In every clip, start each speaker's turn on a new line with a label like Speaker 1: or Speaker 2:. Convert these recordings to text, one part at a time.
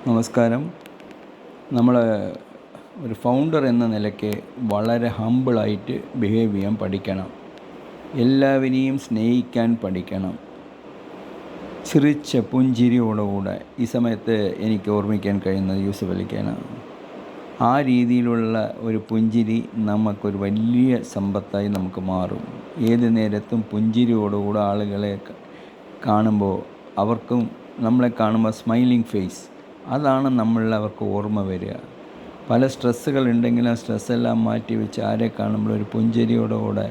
Speaker 1: നമസ്കാരം. നമ്മൾ ഒരു ഫൗണ്ടർ എന്ന നിലയ്ക്ക് വളരെ ഹമ്പിളായിട്ട് ബിഹേവ് ചെയ്യാൻ പഠിക്കണം. എല്ലാവരെയും സ്നേഹിക്കാൻ പഠിക്കണം. ചിരിച്ച പുഞ്ചിരിയോടുകൂടെ ഈ സമയത്ത് എനിക്ക് ഓർമ്മിക്കാൻ കഴിയുന്നത് യൂസഫ് അലിക്കാനാണ്. ആ രീതിയിലുള്ള ഒരു പുഞ്ചിരി നമുക്കൊരു വലിയ സമ്പത്തായി നമുക്ക് മാറും. ഏത് നേരത്തും പുഞ്ചിരിയോടുകൂടെ ആളുകളെ കാണുമ്പോൾ അവർക്കും നമ്മളെ കാണുമ്പോൾ സ്മൈലിംഗ് ഫേസ്, അതാണ് നമ്മളിൽ അവർക്ക് ഓർമ്മ വരിക. പല സ്ട്രെസ്സുകളുണ്ടെങ്കിലും ആ സ്ട്രെസ്സെല്ലാം മാറ്റി വെച്ച് ആരെ കാണുമ്പോൾ ഒരു പുഞ്ചിരിയോടുകൂടെ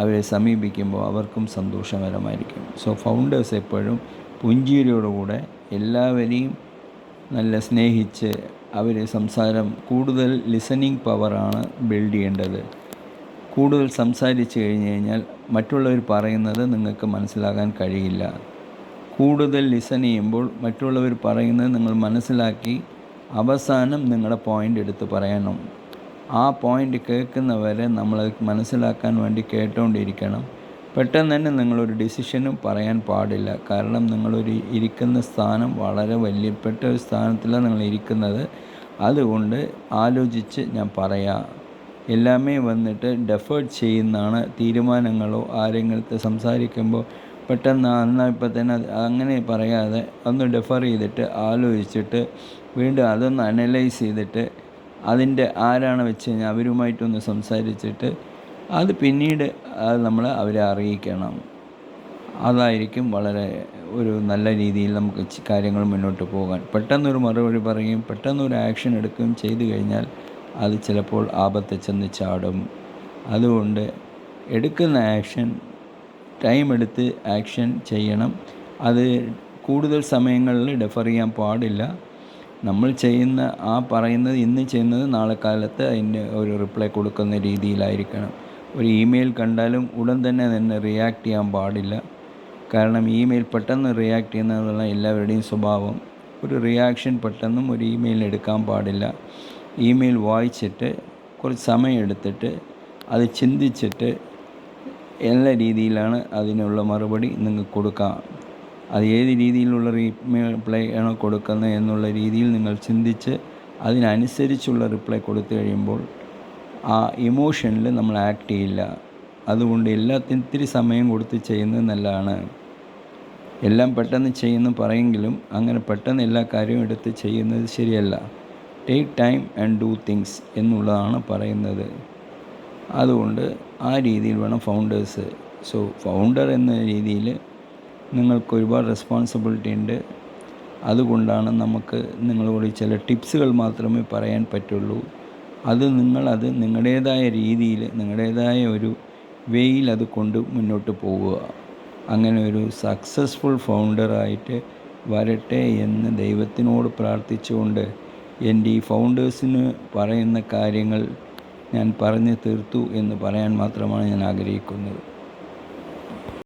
Speaker 1: അവരെ സമീപിക്കുമ്പോൾ അവർക്കും സന്തോഷകരമായിരിക്കും. സോ ഫൗണ്ടേഴ്സ് എപ്പോഴും പുഞ്ചിരിയോടുകൂടെ എല്ലാവരെയും നല്ല സ്നേഹിച്ച് അവർ സംസാരം കൂടുതൽ ലിസണിങ് പവറാണ് ബിൽഡ് ചെയ്യേണ്ടത്. കൂടുതൽ സംസാരിച്ച് കഴിഞ്ഞ് കഴിഞ്ഞാൽ മറ്റുള്ളവർ പറയുന്നത് നിങ്ങൾക്ക് മനസ്സിലാക്കാൻ കഴിയില്ല. കൂടുതൽ ലിസൺ ചെയ്യുമ്പോൾ മറ്റുള്ളവർ പറയുന്നത് നിങ്ങൾ മനസ്സിലാക്കി അവസാനം നിങ്ങളുടെ പോയിൻ്റ് എടുത്ത് പറയണം. ആ പോയിൻ്റ് കേൾക്കുന്നവരെ നമ്മൾ മനസ്സിലാക്കാൻ വേണ്ടി കേട്ടുകൊണ്ടിരിക്കണം. പെട്ടെന്ന് തന്നെ നിങ്ങളൊരു ഡിസിഷനും പറയാൻ പാടില്ല. കാരണം നിങ്ങളൊരു ഇരിക്കുന്ന സ്ഥാനം വളരെ വലിയപ്പെട്ട ഒരു സ്ഥാനത്തിലാണ് നിങ്ങൾ ഇരിക്കുന്നത്. അതുകൊണ്ട് ആലോചിച്ച് ഞാൻ പറയാം. എല്ലാമേ വന്നിട്ട് ഡെഫേർഡ് ചെയ്യുന്നതാണ്. തീരുമാനങ്ങളോ ആരെങ്കിലും സംസാരിക്കുമ്പോൾ പെട്ടെന്ന് എന്നാൽ ഇപ്പം തന്നെ അങ്ങനെ പറയാതെ ഒന്ന് ഡെഫർ ചെയ്തിട്ട് ആലോചിച്ചിട്ട് വീണ്ടും അതൊന്ന് അനലൈസ് ചെയ്തിട്ട് അതിൻ്റെ ആരാണ് വെച്ച് കഴിഞ്ഞാൽ അവരുമായിട്ടൊന്ന് സംസാരിച്ചിട്ട് അത് പിന്നീട് നമ്മൾ അവരെ അറിയിക്കണം. അതായിരിക്കും വളരെ ഒരു നല്ല രീതിയിൽ നമുക്ക് കാര്യങ്ങൾ മുന്നോട്ട് പോകാൻ. പെട്ടെന്നൊരു മറുപടി പറയുകയും പെട്ടെന്നൊരു ആക്ഷൻ എടുക്കുകയും ചെയ്തു കഴിഞ്ഞാൽ അത് ചിലപ്പോൾ ആപത്ത് ചെന്ന് ചാടും. അതുകൊണ്ട് എടുക്കുന്ന ആക്ഷൻ ടൈം എടുത്ത് ആക്ഷൻ ചെയ്യണം. അത് കൂടുതൽ സമയങ്ങളിൽ ഡെഫർ ചെയ്യാൻ പാടില്ല. നമ്മൾ ചെയ്യുന്ന പറയുന്നത് ഇന്ന് ചെയ്യുന്നത് നാളെ കാലത്ത് അതിൻ്റെ ഒരു റിപ്ലൈ കൊടുക്കുന്ന രീതിയിലായിരിക്കണം. ഒരു ഇമെയിൽ കണ്ടാലും ഉടൻ തന്നെ റിയാക്ട് ചെയ്യാൻ പാടില്ല. കാരണം ഇമെയിൽ പെട്ടെന്ന് റിയാക്ട് ചെയ്യുന്നതെന്നുള്ള എല്ലാവരുടെയും സ്വഭാവം. ഒരു റിയാക്ഷൻ പെട്ടെന്നും ഒരു ഇമെയിൽ എടുക്കാൻ പാടില്ല. ഇമെയിൽ വായിച്ചിട്ട് കുറച്ച് സമയം എടുത്തിട്ട് അത് ചിന്തിച്ചിട്ട് എല്ലാ രീതിയിലാണ് അതിനുള്ള മറുപടി നിങ്ങൾക്ക് കൊടുക്കാം. അത് ഏത് രീതിയിലുള്ള റിപ്ലൈ ആണോ കൊടുക്കുന്നത് എന്നുള്ള രീതിയിൽ നിങ്ങൾ ചിന്തിച്ച് അതിനനുസരിച്ചുള്ള റിപ്ലൈ കൊടുത്തു കഴിയുമ്പോൾ ആ ഇമോഷനിൽ നമ്മൾ ആക്ട് ചെയ്യില്ല. അതുകൊണ്ട് എല്ലാത്തിനും ഇത്തിരി സമയം കൊടുത്ത് ചെയ്യുന്നത് നല്ലതാണ്. എല്ലാം പെട്ടെന്ന് ചെയ്യുന്നു പറയെങ്കിലും അങ്ങനെ പെട്ടെന്ന് എല്ലാ കാര്യവും എടുത്ത് ചെയ്യുന്നത് ശരിയല്ല. Take time and do things എന്നുള്ളതാണ് പറയുന്നത്. അതുകൊണ്ട് ആ രീതിയിൽ വേണം ഫൗണ്ടേഴ്സ്. സോ ഫൗണ്ടർ എന്ന രീതിയിൽ നിങ്ങൾക്ക് ഒരുപാട് റെസ്പോൺസിബിലിറ്റി ഉണ്ട്. അതുകൊണ്ടാണ് നമുക്ക് നിങ്ങളോട് ചില ടിപ്സുകൾ മാത്രമേ പറയാൻ പറ്റുള്ളൂ. അത് നിങ്ങളുടേതായ രീതിയിൽ നിങ്ങളുടേതായ ഒരു വേയിൽ അത് കൊണ്ട് മുന്നോട്ട് പോവുക. അങ്ങനെ ഒരു സക്സസ്ഫുൾ ഫൗണ്ടറായിട്ട് വരട്ടെ എന്ന് ദൈവത്തിനോട് പ്രാർത്ഥിച്ചുകൊണ്ട് എൻ്റെ ഈ ഫൗണ്ടേഴ്സിന് പറയുന്ന കാര്യങ്ങൾ ഞാൻ പറഞ്ഞു തീർത്തു എന്ന് പറയാൻ മാത്രമാണ് ഞാൻ ആഗ്രഹിക്കുന്നത്.